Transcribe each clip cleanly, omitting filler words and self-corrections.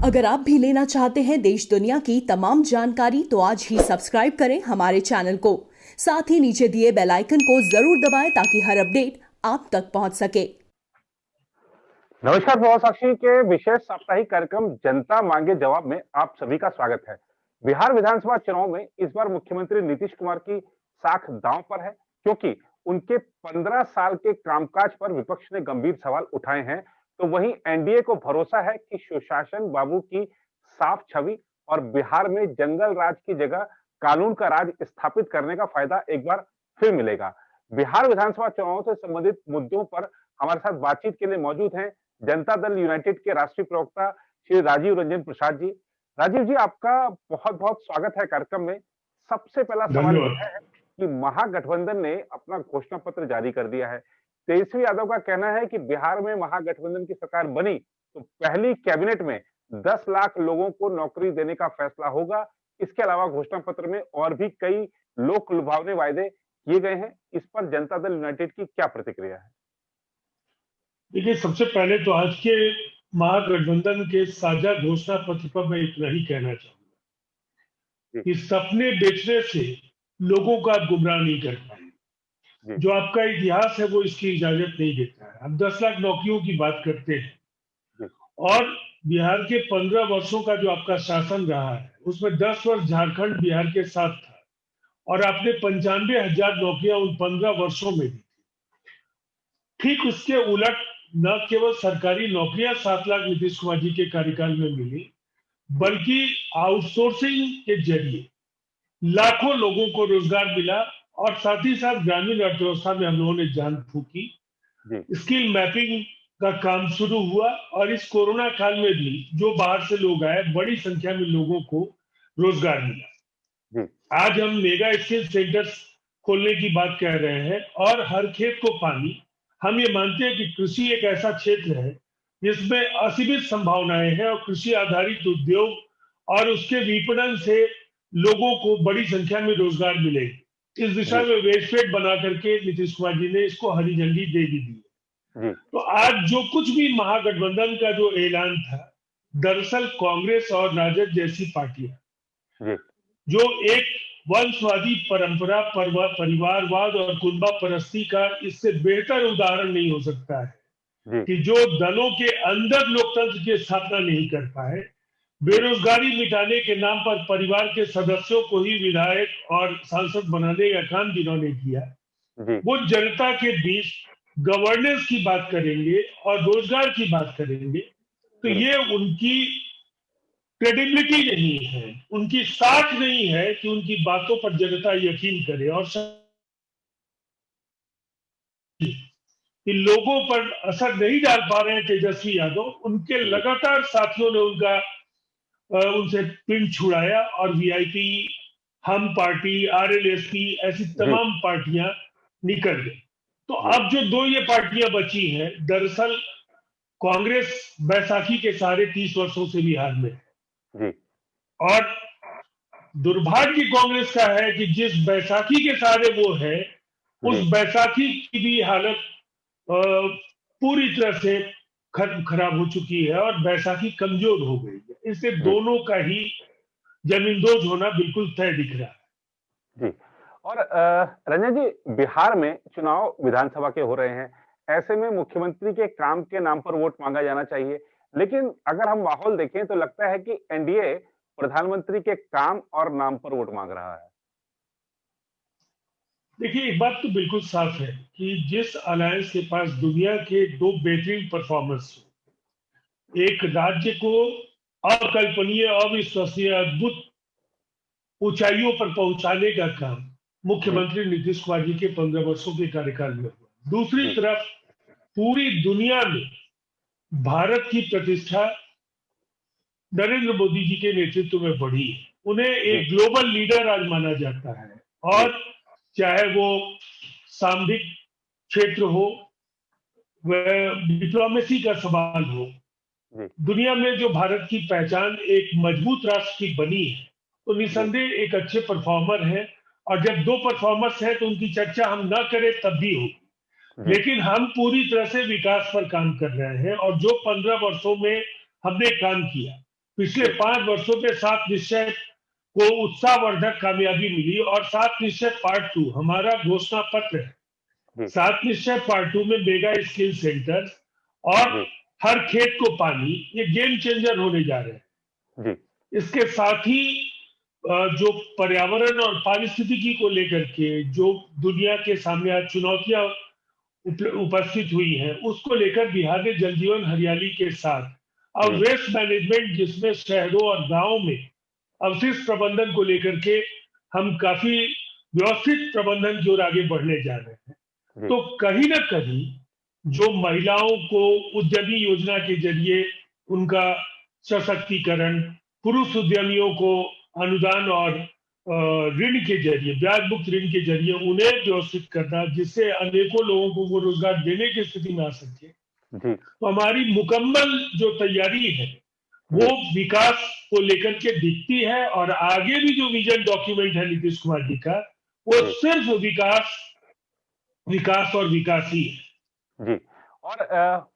अगर आप भी लेना चाहते हैं देश दुनिया की तमाम जानकारी तो आज ही सब्सक्राइब करें हमारे चैनल को। साथ ही नीचे दिए बेल आइकन को जरूर दबाएं ताकि हर अपडेट आप तक पहुंच सके। नमस्कार, प्रभाव साक्षी के विशेष साप्ताहिक कार्यक्रम जनता मांगे जवाब में आप सभी का स्वागत है। बिहार विधानसभा चुनाव में इस बार मुख्यमंत्री नीतीश कुमार की साख दांव पर है, क्योंकि उनके 15 साल के कामकाज पर विपक्ष ने गंभीर सवाल उठाए हैं। तो वहीं एनडीए को भरोसा है कि सुशासन बाबू की साफ छवि और बिहार में जंगल राज की जगह कानून का राज स्थापित करने का फायदा एक बार फिर मिलेगा। बिहार विधानसभा चुनाव से संबंधित मुद्दों पर हमारे साथ बातचीत के लिए मौजूद हैं जनता दल यूनाइटेड के राष्ट्रीय प्रवक्ता श्री राजीव रंजन प्रसाद जी। राजीव जी, आपका बहुत बहुत स्वागत है कार्यक्रम में। सबसे पहला सवाल यह है कि महागठबंधन ने अपना घोषणा पत्र जारी कर दिया है। तेजस्वी यादव का कहना है कि बिहार में महागठबंधन की सरकार बनी तो पहली कैबिनेट में 10 लाख लोगों को नौकरी देने का फैसला होगा। इसके अलावा घोषणा पत्र में और भी कई लोक लुभावने वायदे किए गए हैं। इस पर जनता दल यूनाइटेड की क्या प्रतिक्रिया है? देखिए, सबसे पहले तो आज के महागठबंधन के साझा घोषणा पत्र पर मैं इतना ही कहना चाहूंगा कि सपने बेचने से लोगों को आप गुमराह नहीं कर पाएंगे। जो आपका इतिहास है वो इसकी इजाजत नहीं देता है। हम 10 लाख नौकरियों की बात करते हैं और बिहार के 15 वर्षों का जो आपका शासन रहा है उसमें 10 वर्ष झारखंड बिहार के साथ था और आपने 95,000 नौकरियां उन 15 वर्षों में दी। ठीक उसके उलट न केवल सरकारी नौकरियां 7 लाख नीतीश कुमार जी के कार्यकाल में मिली, बल्कि आउटसोर्सिंग के जरिए लाखों लोगों को रोजगार मिला और साथ ही साथ ग्रामीण अर्थव्यवस्था में हम लोगों ने जान फूकी। स्किल मैपिंग का काम शुरू हुआ और इस कोरोना काल में भी जो बाहर से लोग आए, बड़ी संख्या में लोगों को रोजगार मिला। आज हम मेगा स्किल सेंटर्स खोलने की बात कह रहे हैं और हर खेत को पानी। हम ये मानते हैं कि कृषि एक ऐसा क्षेत्र है जिसमें असीमित संभावनाएं हैं और कृषि आधारित उद्योग और उसके विपणन से लोगों को बड़ी संख्या में रोजगार मिलेगी। इस दिशा में वेबसाइट बना करके नीतीश कुमार जी ने इसको हरी झंडी दे भी दी है। तो आज जो कुछ भी महागठबंधन का जो ऐलान था, दरअसल कांग्रेस और राजद जैसी पार्टियां जो एक वंशवादी परंपरा, परिवारवाद और कुनबा परस्ती का इससे बेहतर उदाहरण नहीं हो सकता है कि जो दलों के अंदर लोकतंत्र की स्थापना नहीं कर पाए, बेरोजगारी मिटाने के नाम पर परिवार के सदस्यों को ही विधायक और सांसद बनाने का काम जिन्होंने किया, वो जनता के बीच गवर्नेंस की बात करेंगे और रोजगार की बात करेंगे तो ये उनकी क्रेडिबिलिटी नहीं है, उनकी साख नहीं है कि उनकी बातों पर जनता यकीन करे। और कि लोगों पर असर नहीं डाल पा रहे हैं तेजस्वी यादव, उनके लगातार साथियों ने उनसे पिन छुड़ाया और वीआईपी, हम पार्टी, आरएलएसपी ऐसी तमाम पार्टियां निकल गई। तो अब जो दो ये पार्टियां बची हैं, दरअसल कांग्रेस बैसाखी के सहारे 30 वर्षों से बिहार में है और दुर्भाग्य कांग्रेस का है कि जिस बैसाखी के सहारे वो है, उस बैसाखी की भी हालत पूरी तरह से खराब हो चुकी है और बैसाखी कमजोर हो गई है। इससे दोनों का ही जमींदोज होना बिल्कुल तय दिख रहा है। जी, और रंजन जी, बिहार में चुनाव विधानसभा के हो रहे हैं, ऐसे में मुख्यमंत्री के काम के नाम पर वोट मांगा जाना चाहिए, लेकिन अगर हम माहौल देखें तो लगता है कि एनडीए प्रधानमंत्री के काम और नाम पर वोट मांग रहा है। देखिए, एक बात तो बिल्कुल साफ है कि जिस अलायंस के पास दुनिया के दो बेहतरीन परफॉर्मेंस, एक राज्य को अकल्पनीय, अविश्वसनीय, अद्भुत ऊंचाइयों पर पहुंचाने का काम मुख्यमंत्री नीतीश कुमार जी के 15 वर्षों के कार्यकाल में हुआ, दूसरी तरफ पूरी दुनिया में भारत की प्रतिष्ठा नरेंद्र मोदी जी के नेतृत्व में बढ़ी है। उन्हें एक ग्लोबल लीडर आज माना जाता है और चाहे वो सामरिक क्षेत्र हो, वह डिप्लोमेसी का सवाल हो, दुनिया में जो भारत की पहचान एक मजबूत राष्ट्र की बनी है, तो निसंदेह एक अच्छे परफॉर्मर है। और जब दो परफॉर्मर्स हैं तो उनकी चर्चा हम ना करें तब भी होगी, लेकिन हम पूरी तरह से विकास पर काम कर रहे हैं और जो 15 वर्षों में हमने काम किया पिछले 5 वर्षों में 7 निश्चय को उत्साहवर्धक कामयाबी मिली और 7 निश्चय पार्ट 2 हमारा घोषणा पत्र है। 7 निश्चय पार्ट 2 में मेगा स्किल सेंटर और हर खेत को पानी, ये गेम चेंजर होने जा रहे हैं। इसके साथ ही जो पर्यावरण और पारिस्थितिकी को लेकर के जो दुनिया के सामने आज चुनौतियां उपस्थित हुई हैं, उसको लेकर बिहार ने जल जीवन हरियाली के साथ अब वेस्ट मैनेजमेंट, जिसमें शहरों और गांवों में अवशिष्ट प्रबंधन को लेकर के हम काफी व्यवस्थित प्रबंधन की ओर आगे बढ़ने जा रहे हैं। तो कहीं ना कहीं जो महिलाओं को उद्यमी योजना के जरिए उनका सशक्तिकरण, पुरुष उद्यमियों को अनुदान और ऋण के जरिए, ब्याज मुक्त ऋण के जरिए उन्हें व्यवस्थित करना, जिससे अनेकों लोगों को वो रोजगार देने की स्थिति में आ सके। तो हमारी मुकम्मल जो तैयारी है वो विकास को लेकर के दिखती है और आगे भी जो विजन डॉक्यूमेंट है नीतीश कुमार जी का, वो सिर्फ विकास और विकास ही है। जी, और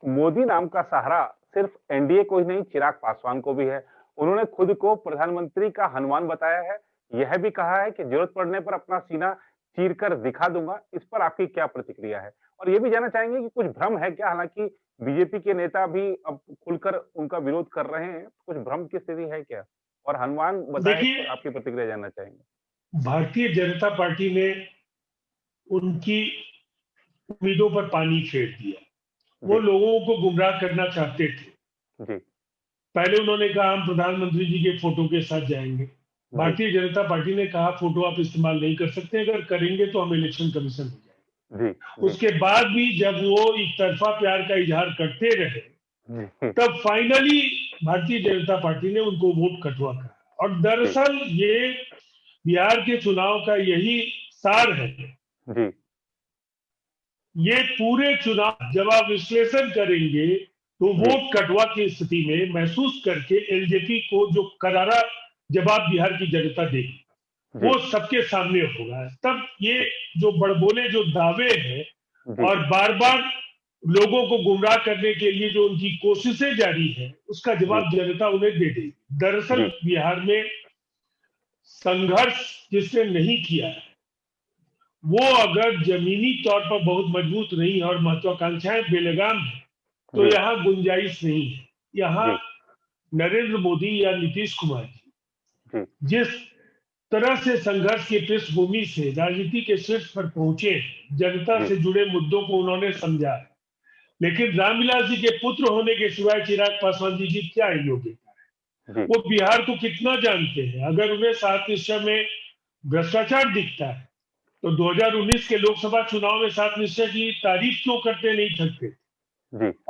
मोदी नाम का सहारा सिर्फ एनडीए को ही नहीं, चिराग पासवान को भी है। उन्होंने खुद को प्रधानमंत्री का हनुमान बताया है। यह भी कहा है कि जरूरत पड़ने पर अपना सीना चीर कर दिखा दूंगा। इस पर आपकी क्या प्रतिक्रिया है? और ये भी जानना चाहेंगे कि कुछ भ्रम है क्या? हालांकि बीजेपी के नेता भी अब खुलकर उनका विरोध कर रहे हैं, कुछ भ्रम की स्थिति है क्या? और हनुमान बताएं, तो आपकी प्रतिक्रिया जानना चाहेंगे। भारतीय जनता पार्टी ने उनकी उम्मीदों पर पानी फेर दिया। वो लोगों को गुमराह करना चाहते थे। पहले उन्होंने कहा हम प्रधानमंत्री जी के फोटो के साथ जाएंगे। भारतीय जनता पार्टी ने कहा फोटो आप इस्तेमाल नहीं कर सकते, अगर करेंगे तो हम इलेक्शन कमीशन हो जाएंगे। उसके बाद भी जब वो एक तरफा प्यार का इजहार करते रहे, तब फाइनली भारतीय जनता पार्टी ने उनको वोट कटवा कहा। और दरअसल ये बिहार के चुनाव का यही सार है। ये पूरे चुनाव जब आप विश्लेषण करेंगे तो वोट कटवा की स्थिति में महसूस करके एलजेपी को जो करारा जवाब बिहार की जनता देगी, वो सबके सामने होगा। तब ये जो बड़बोले जो दावे हैं और बार बार लोगों को गुमराह करने के लिए जो उनकी कोशिशें जारी है, उसका जवाब जनता उन्हें दे देगी। दरअसल बिहार में संघर्ष जिसने नहीं किया है, वो अगर जमीनी तौर पर बहुत मजबूत नहीं और महत्वाकांक्षाएं बेलगाम है, तो यहाँ गुंजाइश नहीं है। यहाँ नरेंद्र मोदी या नीतीश कुमार जी जिस तरह से संघर्ष की पृष्ठभूमि से राजनीति के शीर्ष पर पहुंचे, जनता से जुड़े मुद्दों को उन्होंने समझा, लेकिन रामविलास जी के पुत्र होने के सिवाय चिराग पासवान जी की क्या योग्यता है? वो बिहार को कितना जानते हैं? अगर उन्हें 7 निश्चय में भ्रष्टाचार दिखता है तो 2019 के लोकसभा चुनाव में 7 निश्चय की तारीफ क्यों करते नहीं थकते?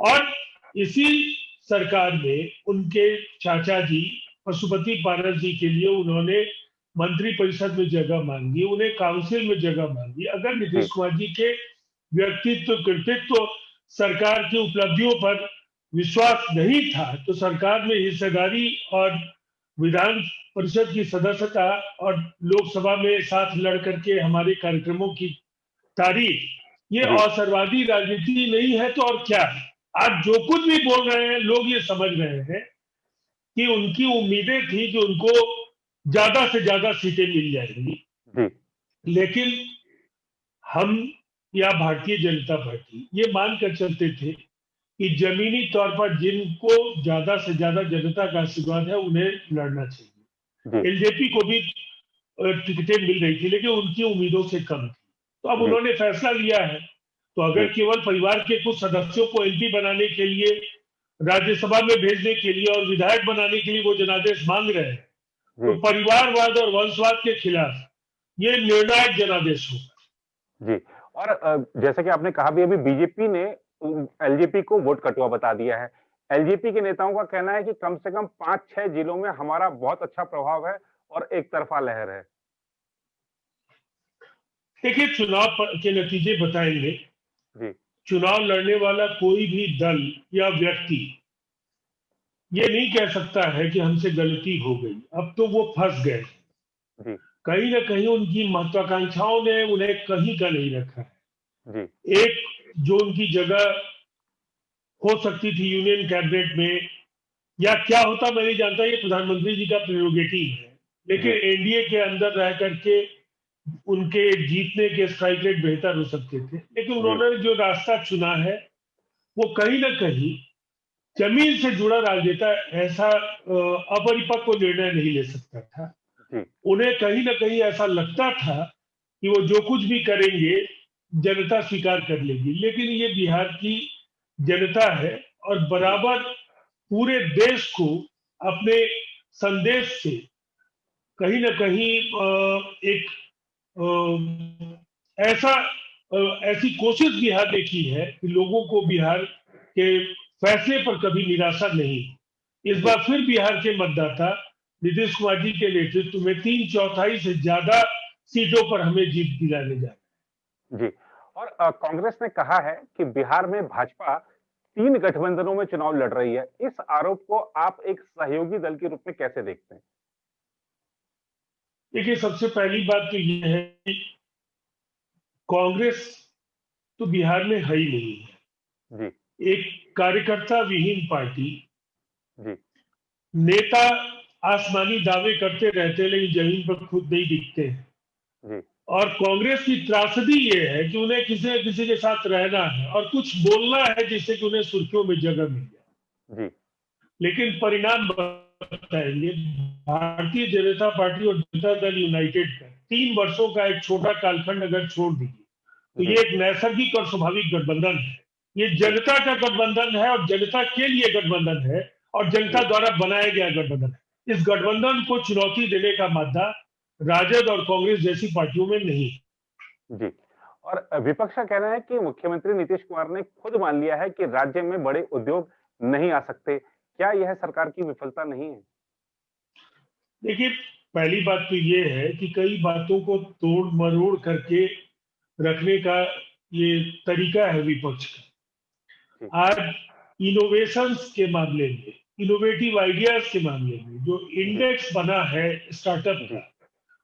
और इसी सरकार में उनके चाचा जी पशुपति पारस जी के लिए उन्होंने मंत्री परिषद में जगह मांगी, उन्हें काउंसिल में जगह मांगी। अगर नीतीश कुमार जी के व्यक्तित्व, कृतित्व, सरकार की उपलब्धियों पर विश्वास नहीं था, तो सरकार में हिस्सेदारी और विधान परिषद की सदस्यता और लोकसभा में साथ लड़ करके हमारे कार्यक्रमों की तारीफ, ये अवसरवादी राजनीति नहीं है तो और क्या है? आज जो कुछ भी बोल रहे हैं लोग ये समझ रहे हैं कि उनकी उम्मीदें थी कि उनको ज्यादा से ज्यादा सीटें मिल जाएंगी, लेकिन हम या भारतीय जनता पार्टी ये मानकर चलते थे कि जमीनी तौर पर जिनको ज्यादा से ज्यादा जनता का आशीर्वाद है उन्हें लड़ना चाहिए। एलजेपी को भी टिकटें मिल रही थी, लेकिन उनकी उम्मीदों से कम थी। तो अब उन्होंने फैसला लिया है, तो अगर केवल परिवार के कुछ सदस्यों को एमपी बनाने के लिए, राज्यसभा में भेजने के लिए और विधायक बनाने के लिए वो जनादेश मांग रहे हैं, तो परिवारवाद और वंशवाद के खिलाफ ये निर्णायक जनादेश होगा। जी, और जैसे कि आपने कहा भी, अभी बीजेपी ने एलजेपी को वोट कटवा बता दिया है। एलजेपी के नेताओं का कहना है कि कम से कम 5-6 जिलों में हमारा बहुत अच्छा प्रभाव है और एक तरफा लहर है। देखिए, चुनाव के नतीजे बताएंगे। चुनाव लड़ने वाला कोई भी दल या व्यक्ति ये नहीं कह सकता है कि हमसे गलती हो गई। अब तो वो फंस गए, कहीं ना कहीं उनकी महत्वाकांक्षाओं ने उन्हें कहीं का नहीं रखा है। एक जो उनकी जगह हो सकती थी यूनियन कैबिनेट में, या क्या होता मैं नहीं जानता, ये प्रधानमंत्री जी का प्रेरोगेटिव है, लेकिन एनडीए के अंदर रह करके उनके जीतने के स्ट्राइक रेट बेहतर हो सकते थे। लेकिन उन्होंने जो रास्ता चुना है वो कहीं ना कहीं जमीन से जुड़ा राजनेता ऐसा अपरिपक्व निर्णय नहीं ले सकता था। उन्हें कहीं ना कहीं ऐसा लगता था कि वो जो कुछ भी करेंगे जनता स्वीकार कर लेगी, लेकिन ये बिहार की जनता है और बराबर पूरे देश को अपने संदेश से कहीं ना कहीं एक ऐसा ऐसी कोशिश बिहार ने की है कि लोगों को बिहार के फैसले पर कभी निराशा नहीं। इस बार फिर बिहार के मतदाता नीतीश कुमार जी के नेतृत्व में 3/4 से ज्यादा सीटों पर हमें जीत दिलाने जा रहे जी। और कांग्रेस ने कहा है कि बिहार में भाजपा 3 गठबंधनों में चुनाव लड़ रही है। इस आरोप को आप एक सहयोगी दल के रूप में कैसे देखते हैं? देखिए, सबसे पहली बात तो यह है कि कांग्रेस तो बिहार में है ही नहीं है। जी। एक कार्यकर्ता विहीन पार्टी, जी। नेता आसमानी दावे करते रहते लेकिन जमीन पर खुद नहीं दिखते हैं। जी। और कांग्रेस की त्रासदी ये है कि उन्हें किसी न किसी के साथ रहना है और कुछ बोलना है जिससे कि उन्हें सुर्खियों में जगह मिल जाए। जी। लेकिन परिणाम बताएंगे। भारतीय जनता पार्टी और जनता दल यूनाइटेड का 3 वर्षों का एक छोटा कालखंड अगर छोड़ दीजिए तो ये एक नैसर्गिक और स्वाभाविक गठबंधन है। ये जनता का गठबंधन है और जनता के लिए गठबंधन है और जनता द्वारा बनाया गया गठबंधन है। इस गठबंधन को चुनौती देने का मादा राजद और कांग्रेस जैसी पार्टियों में नहीं। जी। और विपक्ष का कहना है कि मुख्यमंत्री नीतीश कुमार ने खुद मान लिया है कि राज्य में बड़े उद्योग नहीं आ सकते। क्या यह सरकार की विफलता नहीं है? देखिए, पहली बात तो ये है कि कई बातों को तोड़ मरोड़ करके रखने का ये तरीका है विपक्ष का। आज इनोवेशंस के मामले में, इनोवेटिव आइडियाज के मामले में जो इंडेक्स बना है स्टार्टअप का,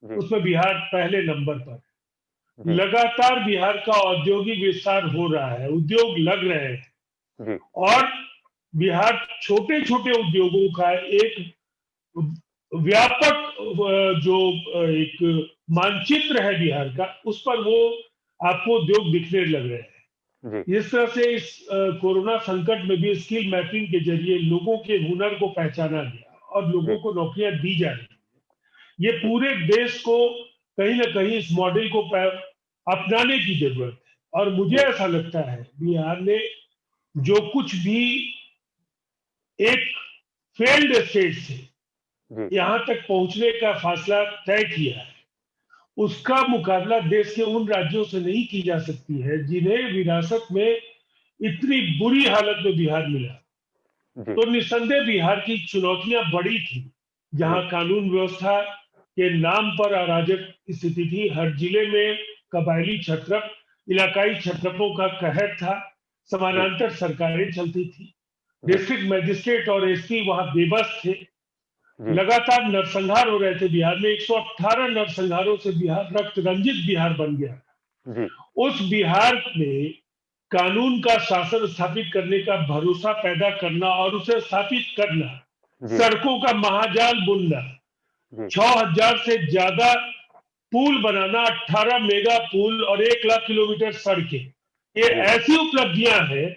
उसमें बिहार पहले नंबर पर। लगातार बिहार का औद्योगिक विस्तार हो रहा है, उद्योग लग रहे हैं और बिहार छोटे छोटे उद्योगों का एक व्यापक जो एक मानचित्र है बिहार का, उस पर वो आपको उद्योग दिखने लग रहे हैं। इस तरह से इस कोरोना संकट में भी स्किल मैपिंग के जरिए लोगों के हुनर को पहचाना गया और लोगों को नौकरियां दी जा रही है। ये पूरे देश को कहीं ना कहीं इस मॉडल को अपनाने की जरूरत है और मुझे ऐसा लगता है बिहार ने जो कुछ भी एक फेल्ड स्टेट से यहां तक पहुंचने का फासला तय किया है, उसका मुकाबला देश के उन राज्यों से नहीं की जा सकती है जिन्हें विरासत में इतनी बुरी हालत में बिहार मिला। तो निस्संदेह बिहार की चुनौतियां बड़ी थी, जहां कानून व्यवस्था के नाम पर अराजक स्थिति थी। हर जिले में कबायली छत्रप, इलाकाई छत्रपों का कहर था। समानांतर सरकारें चलती थी। डिस्ट्रिक्ट मजिस्ट्रेट और एसपी वहां बेबस थे। लगातार नरसंहार हो रहे थे बिहार में। 118 नरसंहारों से बिहार रक्त रंजित बिहार बन गया। उस बिहार में कानून का शासन स्थापित करने का भरोसा पैदा करना और उसे स्थापित करना, सड़कों का महाजाल बुनना, 6000 से ज्यादा पुल बनाना, 18 मेगा पुल और 1 लाख किलोमीटर सड़कें, ये ऐसी उपलब्धियां हैं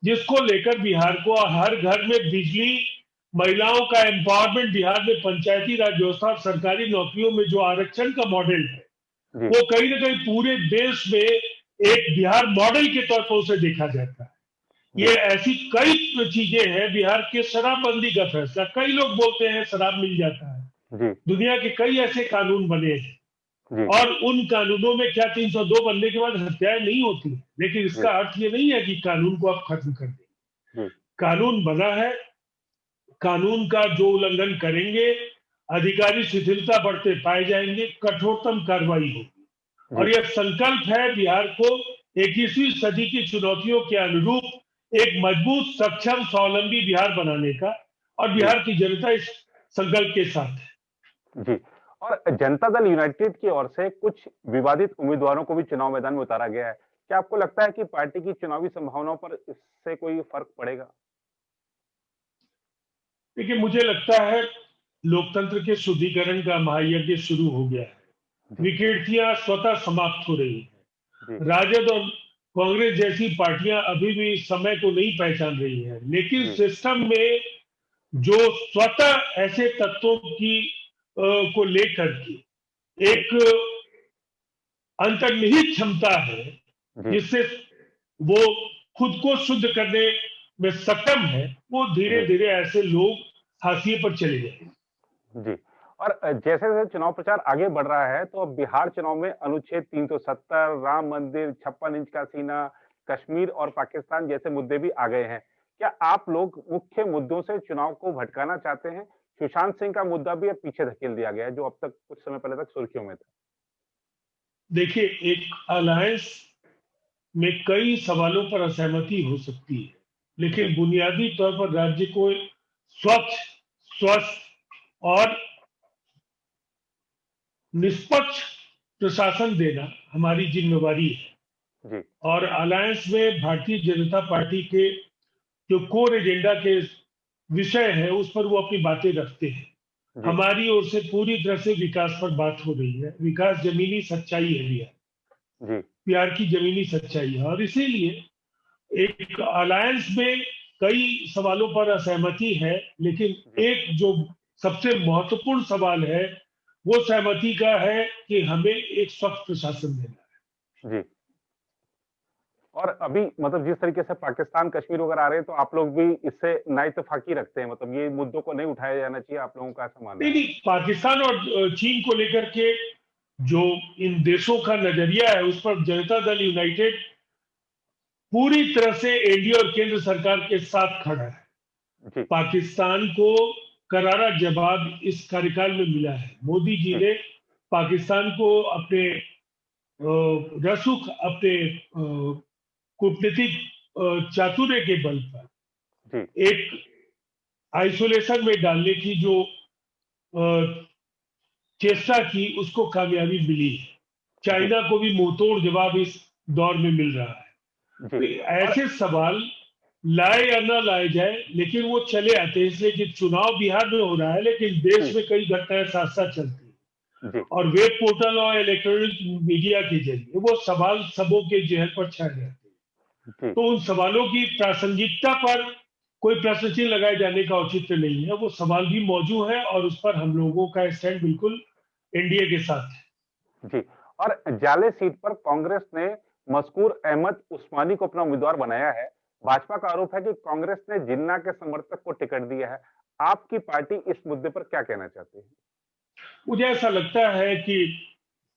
जिसको लेकर बिहार को हर घर में बिजली, महिलाओं का एम्पावरमेंट, बिहार में पंचायती राज व्यवस्था और सरकारी नौकरियों में जो आरक्षण का मॉडल है, वो कहीं ना कहीं पूरे देश में एक बिहार मॉडल के तौर पर उसे देखा जाता है। ये ऐसी कई चीजें हैं। बिहार के शराबबंदी का फैसला, कई लोग बोलते हैं शराब मिल जाता है, दुनिया के कई ऐसे कानून बने हैं और उन कानूनों में क्या 302 बनने के बाद हत्याएं नहीं होती, लेकिन इसका अर्थ ये नहीं है कि कानून को आप खत्म कर देंगे। कानून बना है, कानून का जो उल्लंघन करेंगे, अधिकारी शिथिलता बढ़ते पाए जाएंगे, कठोरतम कार्रवाई होगी। और यह संकल्प है बिहार को 21वीं सदी की चुनौतियों के अनुरूप एक मजबूत, सक्षम, स्वावलंबी बिहार बनाने का, और बिहार की जनता इस संकल्प के साथ है। जी। और जनता दल यूनाइटेड की ओर से कुछ विवादित उम्मीदवारों को भी चुनाव मैदान में उतारा गया है। क्या आपको लगता है कि पार्टी की चुनावी संभावनाओं पर इससे कोई फर्क पड़ेगा? देखिए, मुझे लगता है लोकतंत्र के शुद्धिकरण का महायज्ञ शुरू हो गया है। विकेंद्रियां स्वतः समाप्त हो रही है। राजद और कांग्रेस जैसी पार्टियां अभी भी समय को नहीं पहचान रही हैं, लेकिन सिस्टम में जो स्वतः ऐसे तत्वों की को लेकर के एक अंतर्निहित क्षमता है जिससे वो खुद को शुद्ध करने में सक्षम है, वो धीरे धीरे ऐसे लोग हाशिए पर चले गए। जी। और जैसे जैसे चुनाव प्रचार आगे बढ़ रहा है तो अब बिहार चुनाव में अनुच्छेद 370, राम मंदिर, 56 इंच का सीना, कश्मीर और पाकिस्तान जैसे मुद्दे भी आ गए हैं। क्या आप लोग मुख्य मुद्दों से चुनाव को भटकाना चाहते हैं? सुशांत सिंह का मुद्दा भी अब पीछे धकेल दिया गया है, जो अब तक कुछ समय पहले तक सुर्खियों में था। देखिए, एक अलायंस में कई सवालों पर असहमति हो सकती है, लेकिन बुनियादी तौर पर राज्य को स्वच्छ, स्वस्थ और निष्पक्ष प्रशासन देना हमारी जिम्मेवारी है। और अलायंस में भारतीय जनता पार्टी के जो कोर एजेंडा के विषय है उस पर वो अपनी बातें रखते हैं। हमारी ओर से पूरी तरह से विकास पर बात हो रही है। विकास जमीनी सच्चाई है भैया, बिहार की जमीनी सच्चाई है, और इसीलिए एक अलायंस में कई सवालों पर असहमति है, लेकिन एक जो सबसे महत्वपूर्ण सवाल है वो सहमति का है कि हमें एक स्वच्छ प्रशासन देना है। और अभी मतलब जिस तरीके से पाकिस्तान, कश्मीर वगैरह आ रहे हैं, तो आप लोग भी इससे ना इत्तेफाकी रखते हैं, मतलब ये मुद्दों को नहीं उठाया जाना चाहिए, आप लोगों का ऐसा मानना है? नहीं, पाकिस्तान और चीन को लेकर के जो इन देशों का नजरिया है उस पर जनता दल यूनाइटेड पूरी तरह से एनडीए और केंद्र सरकार के साथ खड़ा है। पाकिस्तान को करारा जवाब इस कार्यकाल में मिला है। मोदी जी ने पाकिस्तान को अपने रसूख, अपने कूटनीतिक चातुर्य के बल पर एक आइसोलेशन में डालने की जो चेष्टा की उसको कामयाबी मिली है। चाइना को भी मुंहतोड़ जवाब इस दौर में मिल रहा है। तो ऐसे सवाल लाए या ना लाए जाए, लेकिन वो चले आते हैं, इसलिए कि चुनाव बिहार में हो रहा है लेकिन देश में कई घटनाएं साथ साथ चलती हैं, और वेब पोर्टल और इलेक्ट्रॉनिक मीडिया के जरिए वो सवाल सबों के जहन पर छा जाते हैं। तो उन सवालों की प्रासंगिकता पर कोई प्रश्न चिन्ह लगाए जाने का औचित्य नहीं है। वो सवाल भी मौजूद है और उस पर हम लोगों का स्टैंड बिल्कुल एनडीए के साथ है। जी। और जाले सीट पर कांग्रेस ने मस्कूर अहमद उस्मानी को अपना उम्मीदवार बनाया है। भाजपा का आरोप है कि कांग्रेस ने जिन्ना के समर्थक को टिकट दिया है। आपकी पार्टी इस मुद्दे पर क्या कहना चाहती है? मुझे ऐसा लगता है कि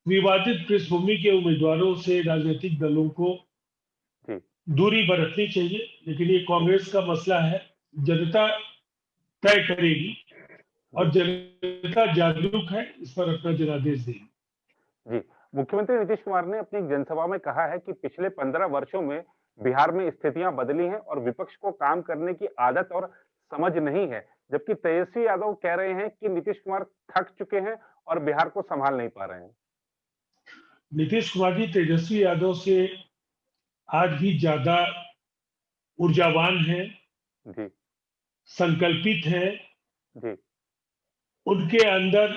विवादित पृष्ठभूमि के उम्मीदवारों से राजनीतिक दलों को दूरी बरतनी चाहिए, लेकिन ये कांग्रेस का मसला है, जनता तय करेगी और जनता जागरूक है, इस पर अपना जनादेश देगी। जी। मुख्यमंत्री नीतीश कुमार ने अपनी जनसभा में कहा है कि पिछले 15 वर्षों में बिहार में स्थितियां बदली हैं और विपक्ष को काम करने की आदत और समझ नहीं है, जबकि तेजस्वी यादव कह रहे हैं कि नीतीश कुमार थक चुके हैं और बिहार को संभाल नहीं पा रहे हैं। नीतीश कुमार जी तेजस्वी यादव से आज भी ज्यादा ऊर्जावान है, संकल्पित है। उनके अंदर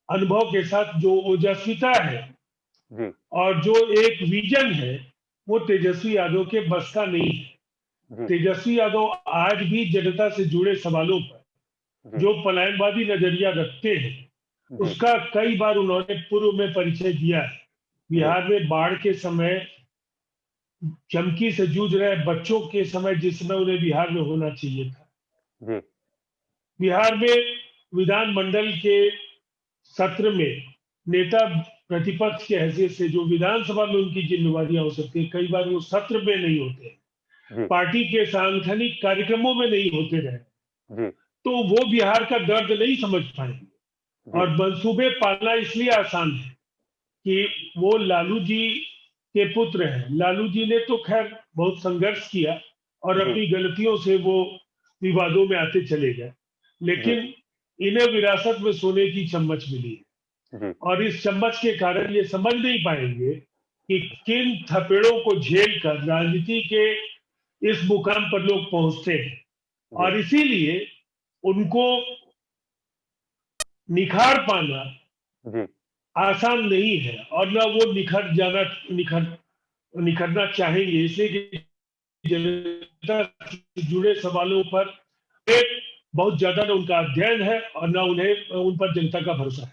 अनुभव के साथ जो ओजस्विता है और जो एक विजन है वो तेजस्वी यादव के बस का नहीं है। तेजस्वी यादव आज भी जनता से जुड़े सवालों पर जो पलायनवादी नजरिया रखते हैं उसका कई बार उन्होंने पूर्व में परिचय दिया है। बिहार में बाढ़ के समय चमकी से जूझ रहे बच्चों के समय जिस समय उन्हें बिहार में होना चाहिए था, बिहार में विधानमंडल के सत्र में नेता प्रतिपक्ष के हैसियत से जो विधानसभा में उनकी जिम्मेवारियां हो सकती है, कई बार वो सत्र में नहीं होते, पार्टी के सांगठनिक कार्यक्रमों में नहीं होते रहे, तो वो बिहार का दर्द नहीं समझ पाएंगे। और मंसूबे पालना इसलिए आसान है कि वो लालू जी के पुत्र हैं। लालू जी ने तो खैर बहुत संघर्ष किया और अपनी गलतियों से वो विवादों में आते चले गए, लेकिन इन्हें विरासत में सोने की चम्मच मिली है और इस चम्मच के कारण ये समझ नहीं पाएंगे कि किन थपेड़ों को झेल कर राजनीति के इस मुकाम पर लोग पहुंचते हैं। और इसीलिए उनको निखार पाना जी आसान नहीं है, और ना वो निखरना चाहेंगे, इसलिए कि जनता से जुड़े सवालों पर एक बहुत ज्यादा ना उनका अध्ययन है और ना उन्हें उन पर जनता का भरोसा है।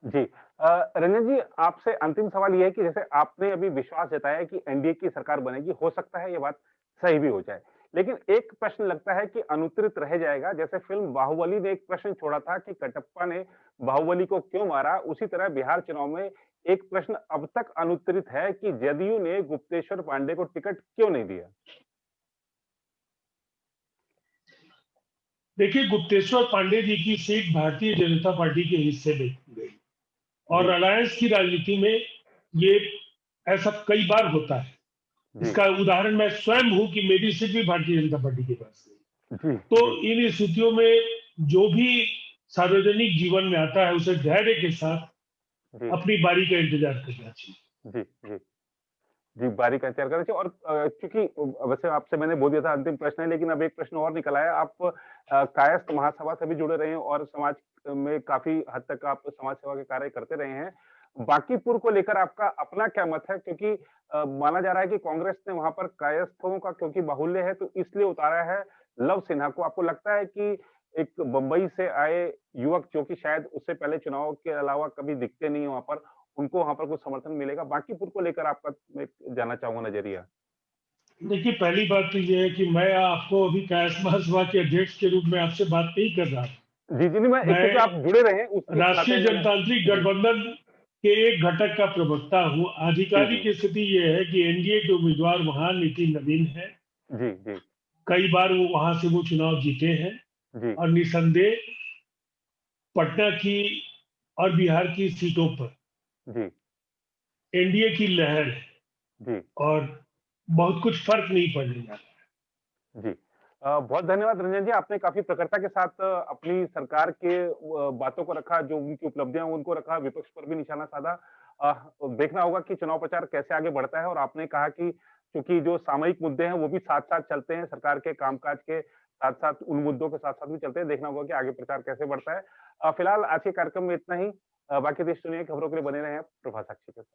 जी। रंजन जी, आपसे अंतिम सवाल ये है कि जैसे आपने अभी विश्वास जताया कि एनडीए की सरकार बनेगी, हो सकता है ये बात सही भी हो जाए। लेकिन एक प्रश्न लगता है कि अनुत्तरित रह जाएगा, जैसे फ़िल्म बाहुबली ने एक प्रश्न छोड़ा था कि कटप्पा ने बाहुबली को क्यों मारा? उसी तरह बिहार चुनाव में एक प्रश्न अब तक अनुत्तरित है कि जदयू ने गुप्तेश्वर पांडे को टिकट क्यों नहीं दिया? देखिए, गुप्तेश्वर पांडे जी की सीट भारतीय जनता पार्टी के हिस्से में गई, और जी, अलायंस की राजनीति में ये ऐसा कई बार होता है। जी, इसका उदाहरण मैं स्वयं हूं कि मेरी सीट भी भारतीय जनता पार्टी के पास गई। जी, तो जी, इन स्थितियों में जो भी सार्वजनिक जीवन में आता है, उसे धैर्य के साथ जी, अपनी बारी का इंतजार करना चाहिए। जी, जी। जी, बारीक इंतज़ार करना चाहिए और क्योंकि वैसे आपसे मैंने बोल दिया था अंतिम प्रश्न है, लेकिन अब एक प्रश्न और निकल आया। आप कायस्थ महासभा से भी जुड़े रहे हैं और समाज में काफ़ी हद तक आप समाज सेवा के कार्य करते रहे हैं। बांकीपुर को लेकर आपका अपना क्या मत है? क्योंकि माना जा रहा है कि कांग्रेस ने वहाँ पर कायस्थों का क्योंकि बाहुल्य है, तो इसलिए उतारा है लव सिन्हा को। आपको लगता है कि एक बम्बई से आए युवक जो कि शायद उससे पहले चुनाव के अलावा कभी दिखते नहीं हैं वहाँ पर, उनको वहाँ पर कुछ समर्थन मिलेगा? बांकीपुर को लेकर आपका मैं जानना चाहूँगा नज़रिया। देखिए, पहली बात तो ये है कि मैं आपको अभी कायस्थ महासभा के अध्यक्ष के रूप में आपसे बात नहीं कर रहा। जी, जी, नहीं मैं एक क्योंकि आप मैं जुड़े रहे हैं उस नाते राष्ट्रीय मैंने जनतांत्रिक जी, गठबंधन के एक घटक का प्रवक्ता हूं। जी, जी, आधिकारिक स्थिति यह है कि एनडीए के उम्मीदवार वहां नितिन नवीन है। जी, जी, कई बार वो वहां से वो चुनाव जीते हैं, जी, और निसंदेह पटना की और बिहार की सीटों पर जी, एनडीए की लहर है, जी, और बहुत कुछ फर्क नहीं पड़ने जा रहा। जी। बहुत धन्यवाद रंजन जी, आपने काफ़ी प्रखरता के साथ अपनी सरकार के बातों को रखा, जो उनकी उपलब्धियाँ हैं उनको रखा, विपक्ष पर भी निशाना साधा। देखना होगा कि चुनाव प्रचार कैसे आगे बढ़ता है और आपने कहा कि चूँकि जो सामयिक मुद्दे हैं वो भी साथ-साथ चलते हैं, सरकार के कामकाज के साथ-साथ उन मुद्दों के साथ-साथ भी चलते हैं। देखना होगा कि आगे प्रचार कैसे बढ़ता है। फिलहाल आज के कार्यक्रम में इतना ही। बाकी देश दुनिया की खबरों के लिए बने रहें आप प्रभा साक्षी के साथ।